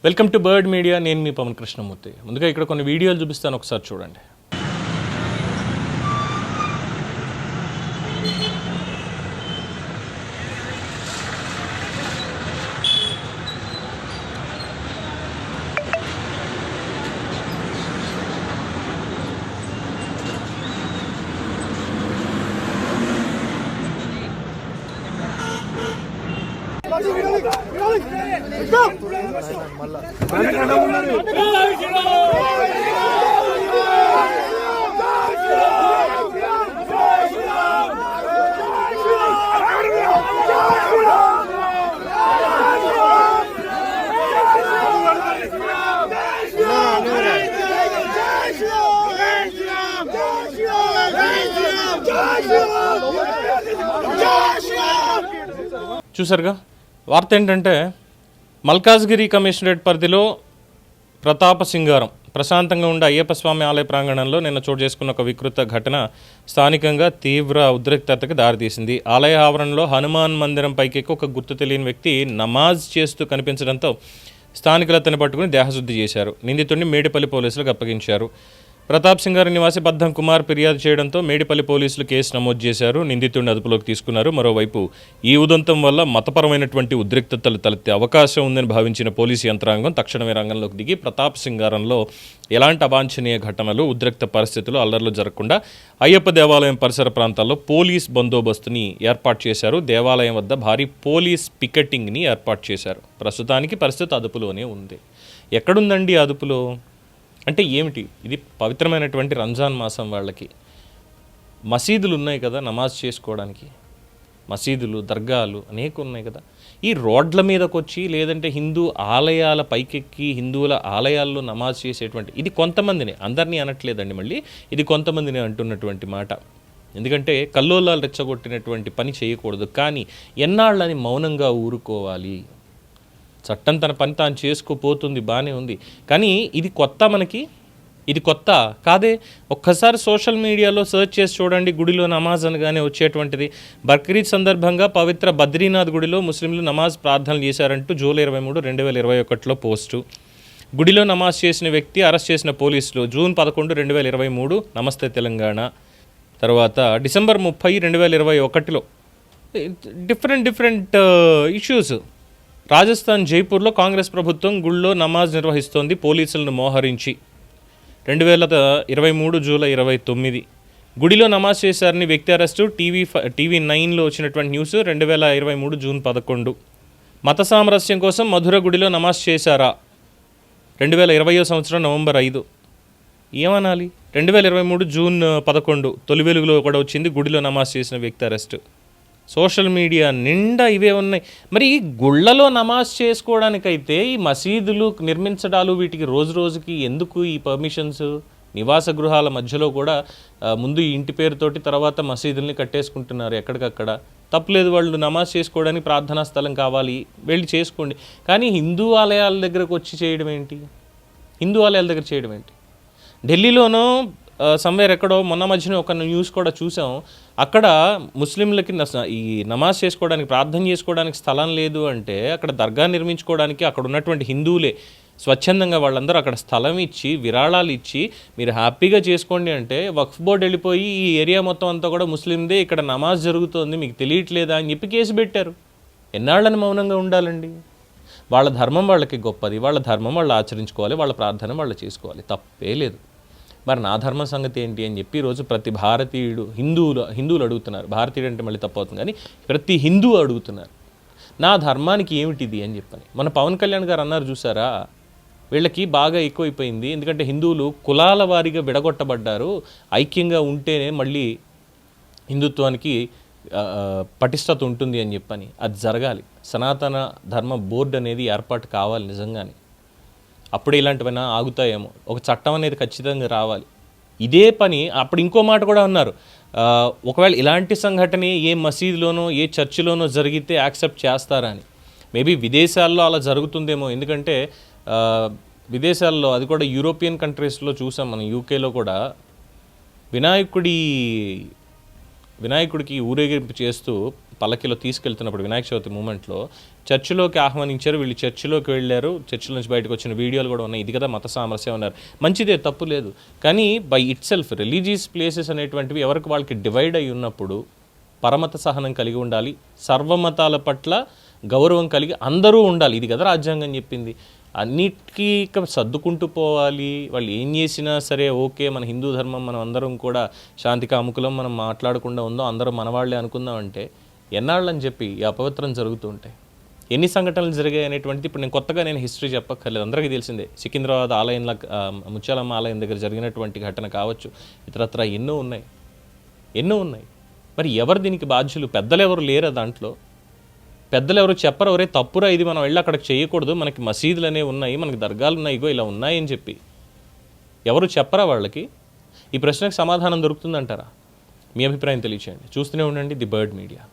Welcome to bird media. నేను మీ పవన్ కృష్ణమూర్తి. ముందుగా ఇక్కడ కొన్ని వీడియోలు చూపిస్తాను, ఒకసారి చూడండి. చూసారుగా వార్త ఏంటంటే, మల్కాజ్గిరి కమిషనరేట్ పరిధిలో ప్రతాప సింగారం ప్రశాంతంగా ఉండే అయ్యప్ప స్వామి ఆలయ ప్రాంగణంలో నిన్న చోటు చేసుకున్న ఒక వికృత ఘటన స్థానికంగా తీవ్ర ఉద్రిక్తతకి దారితీసింది. ఆలయ ఆవరణలో హనుమాన్ మందిరం పైకెక్కి ఒక గుర్తు తెలియని వ్యక్తి నమాజ్ చేస్తూ కనిపించడంతో స్థానికులు అతన్ని పట్టుకుని దేహశుద్ధి చేశారు. నిందితుడిని మేడిపల్లి పోలీసులకు అప్పగించారు. ప్రతాప్ సింగారం నివాసి బద్దం కుమార్ ఫిర్యాదు చేయడంతో మేడిపల్లి పోలీసులు కేసు నమోదు చేశారు. నిందితుడిని అదుపులోకి తీసుకున్నారు. మరోవైపు ఈ ఉదంతం వల్ల మతపరమైనటువంటి ఉద్రిక్తతలు తలెత్తే అవకాశం ఉందని భావించిన పోలీసు యంత్రాంగం తక్షణమే రంగంలోకి దిగి ప్రతాప్ సింగారంలో ఎలాంటి అవాంఛనీయ ఘటనలు, ఉద్రిక్త పరిస్థితులు, అల్లర్లు జరగకుండా అయ్యప్ప దేవాలయం పరిసర ప్రాంతాల్లో పోలీస్ బందోబస్తుని ఏర్పాటు చేశారు. దేవాలయం వద్ద భారీ పోలీస్ పికెటింగ్ని ఏర్పాటు చేశారు. ప్రస్తుతానికి పరిస్థితి అదుపులోనే ఉంది. ఎక్కడుందండి అదుపులో అంటే ఏమిటి? ఇది పవిత్రమైనటువంటి రంజాన్ మాసం వాళ్ళకి మసీదులు ఉన్నాయి కదా నమాజ్ చేసుకోవడానికి. మసీదులు, దర్గాలు అనేక ఉన్నాయి కదా. ఈ రోడ్ల మీదకి వచ్చి లేదంటే హిందూ ఆలయాల పైకెక్కి హిందువుల ఆలయాల్లో నమాజ్ చేసేటువంటి ఇది కొంతమందిని, అందరినీ అనట్లేదండి, మళ్ళీ ఇది కొంతమందిని అంటున్నటువంటి మాట. ఎందుకంటే కల్లోలాలు రెచ్చగొట్టినటువంటి పని చేయకూడదు. కానీ ఎన్నాళ్ళని మౌనంగా ఊరుకోవాలి? చట్టం తన పని తాను చేసుకోపోతుంది, బాగానే ఉంది. కానీ ఇది కొత్త, మనకి ఇది కొత్త కాదే. ఒక్కసారి సోషల్ మీడియాలో సెర్చ్ చేసి చూడండి, గుడిలో నమాజ్ అనగానే వచ్చేటువంటిది. బక్రీద్ సందర్భంగా పవిత్ర బద్రీనాథ్ గుడిలో ముస్లింలు నమాజ్ ప్రార్థనలు చేశారంటూ జూలై 23, 2021లో పోస్టు. గుడిలో నమాజ్ చేసిన వ్యక్తి అరెస్ట్ చేసిన పోలీసులు. జూన్ 11, 2023 నమస్తే తెలంగాణ. తర్వాత డిసెంబర్ 30, 2021లో డిఫరెంట్ ఇష్యూస్. రాజస్థాన్ జైపూర్లో కాంగ్రెస్ ప్రభుత్వం గుళ్ళో నమాజ్ నిర్వహిస్తోంది పోలీసులను మోహరించి. 2023 జూలై 29 గుడిలో నమాజ్ చేశారని వ్యక్తి అరెస్టు. టీవీ 9లో వచ్చినటువంటి న్యూస్ 2023 జూన్ 11. మత సామరస్యం కోసం మధుర గుడిలో నమాజ్ చేశారా? 2020 సంవత్సరం నవంబర్ 5. ఏమనాలి? 2023 జూన్ 11 తొలి వెలుగులో కూడా వచ్చింది గుడిలో నమాజ్ చేసిన వ్యక్తి అరెస్టు. సోషల్ మీడియా నిండా ఇవే ఉన్నాయి. మరి ఈ గుళ్ళలో నమాజ్ చేసుకోవడానికైతే ఈ మసీదులు నిర్మించడాలు వీటికి రోజు రోజుకి ఎందుకు ఈ పర్మిషన్స్? నివాస గృహాల మధ్యలో కూడా ముందు ఈ ఇంటి పేరుతోటి తర్వాత మసీదుల్ని కట్టేసుకుంటున్నారు ఎక్కడికక్కడ. తప్పులేదు, వాళ్ళు నమాజ్ చేసుకోవడానికి ప్రార్థనా స్థలం కావాలి, వెళ్ళి చేసుకోండి. కానీ హిందూ ఆలయాల దగ్గరకు వచ్చి చేయడం ఏంటి? హిందూ ఆలయాల దగ్గర చేయడం ఏంటి? ఢిల్లీలోనూ సమ్వేర్ ఎక్కడో మొన్న మధ్యన ఒక న్యూస్ కూడా చూసాం. అక్కడ ముస్లింలకి ఈ నమాజ్ చేసుకోవడానికి, ప్రార్థన చేసుకోవడానికి స్థలం లేదు అంటే అక్కడ దర్గా నిర్మించుకోవడానికి అక్కడ ఉన్నటువంటి హిందువులే స్వచ్ఛందంగా వాళ్ళందరూ అక్కడ స్థలం ఇచ్చి విరాళాలు ఇచ్చి మీరు హ్యాపీగా చేసుకోండి అంటే వక్ఫ్ బోర్డు వెళ్ళిపోయి ఈ ఏరియా మొత్తం అంతా కూడా ముస్లిందే, ఇక్కడ నమాజ్ జరుగుతోంది, మీకు తెలియట్లేదా అని చెప్పి కేసు పెట్టారు. ఎన్నాళ్ళని మౌనంగా ఉండాలండి? వాళ్ళ ధర్మం వాళ్ళకి గొప్పది, వాళ్ళ ధర్మం వాళ్ళు ఆచరించుకోవాలి, వాళ్ళ ప్రార్థన వాళ్ళు చేసుకోవాలి, తప్పే లేదు. మరి నా ధర్మ సంగతి ఏంటి అని చెప్పి ఈరోజు ప్రతి భారతీయుడు, హిందువులు అడుగుతున్నారు. భారతీయుడు అంటే మళ్ళీ తప్పవుతుంది, కానీ ప్రతి హిందూ అడుగుతున్నారు నా ధర్మానికి ఏమిటిది అని చెప్పని. మన పవన్ కళ్యాణ్ గారు అన్నారు చూసారా, వీళ్ళకి బాగా ఎక్కువైపోయింది. ఎందుకంటే హిందువులు కులాల వారీగా విడగొట్టబడ్డారు, ఐక్యంగా ఉంటేనే మళ్ళీ హిందుత్వానికి పటిష్టత ఉంటుంది అని చెప్పని. అది జరగాలి. సనాతన ధర్మ బోర్డు అనేది ఏర్పాటు కావాలి నిజంగానే. అప్పుడే ఇలాంటివైనా ఆగుతాయేమో. ఒక చట్టం అనేది ఖచ్చితంగా రావాలి. ఇదే పని అప్పుడు ఇంకో మాట కూడా అన్నారు, ఒకవేళ ఇలాంటి సంఘటన ఏ మసీదులోనో ఏ చర్చిలోనో జరిగితే యాక్సెప్ట్ చేస్తారా అని. మేబీ విదేశాల్లో అలా జరుగుతుందేమో. ఎందుకంటే విదేశాల్లో, అది కూడా యూరోపియన్ కంట్రీస్లో చూసాం మనం, యూకేలో కూడా వినాయకుడికి ఊరేగింపు చేస్తూ పల్లకిలో తీసుకెళ్తున్నప్పుడు వినాయక చవితి మూమెంట్లో చర్చిలోకి ఆహ్వానించారు, వీళ్ళు చర్చిలోకి వెళ్ళారు, చర్చి నుంచి బయటకు వచ్చిన వీడియోలు కూడా ఉన్నాయి. ఇది కదా మత సామరస్యం అన్నారు. మంచిదే, తప్పు లేదు. కానీ by it self religious places అనేటువంటివి ఎవరికి వాళ్ళకి డివైడ్ అయి ఉన్నప్పుడు పరమత సహనం కలిగి ఉండాలి, సర్వమతాల పట్ల గౌరవం కలిగి అందరూ ఉండాలి. ఇది కదా రాజ్యాంగం చెప్పింది. అన్నిటికీ సర్దుకుంటూ పోవాలి, వాళ్ళు ఏం చేసినా సరే ఓకే, మన హిందూ ధర్మం మనం అందరం కూడా శాంతి కాముకులం, మనం మాట్లాడకుండా ఉందాం, అందరం మనవాళ్లే అనుకుందాం అంటే ఎన్నాళ్ళని చెప్పి ఈ అపవిత్రం జరుగుతూ ఉంటాయి. ఎన్ని సంఘటనలు జరిగాయి అనేటువంటిది ఇప్పుడు నేను కొత్తగా హిస్టరీ చెప్పక్కర్లేదు, అందరికీ తెలిసిందే. సికింద్రాబాద్ ఆలయంలో ముత్యాలమ్మ ఆలయం దగ్గర జరిగినటువంటి ఘటన కావచ్చు, ఇతరత్ర ఎన్నో ఉన్నాయి. మరి ఎవరు దీనికి బాధ్యులు? పెద్దలు ఎవరు లేరా దాంట్లో? పెద్దలు ఎవరు చెప్పరు, ఎవరే తప్పురా ఇది మనం వెళ్ళి అక్కడికి చేయకూడదు, మనకి మసీదులు అనేవి ఉన్నాయి, మనకి దర్గాలు ఉన్నాయి, ఇగో ఇలా ఉన్నాయని చెప్పి ఎవరు చెప్పరా వాళ్ళకి? ఈ ప్రశ్నకు సమాధానం దొరుకుతుందంటారా? మీ అభిప్రాయం తెలియచేయండి. చూస్తూనే ఉండండి ది బర్డ్ మీడియా.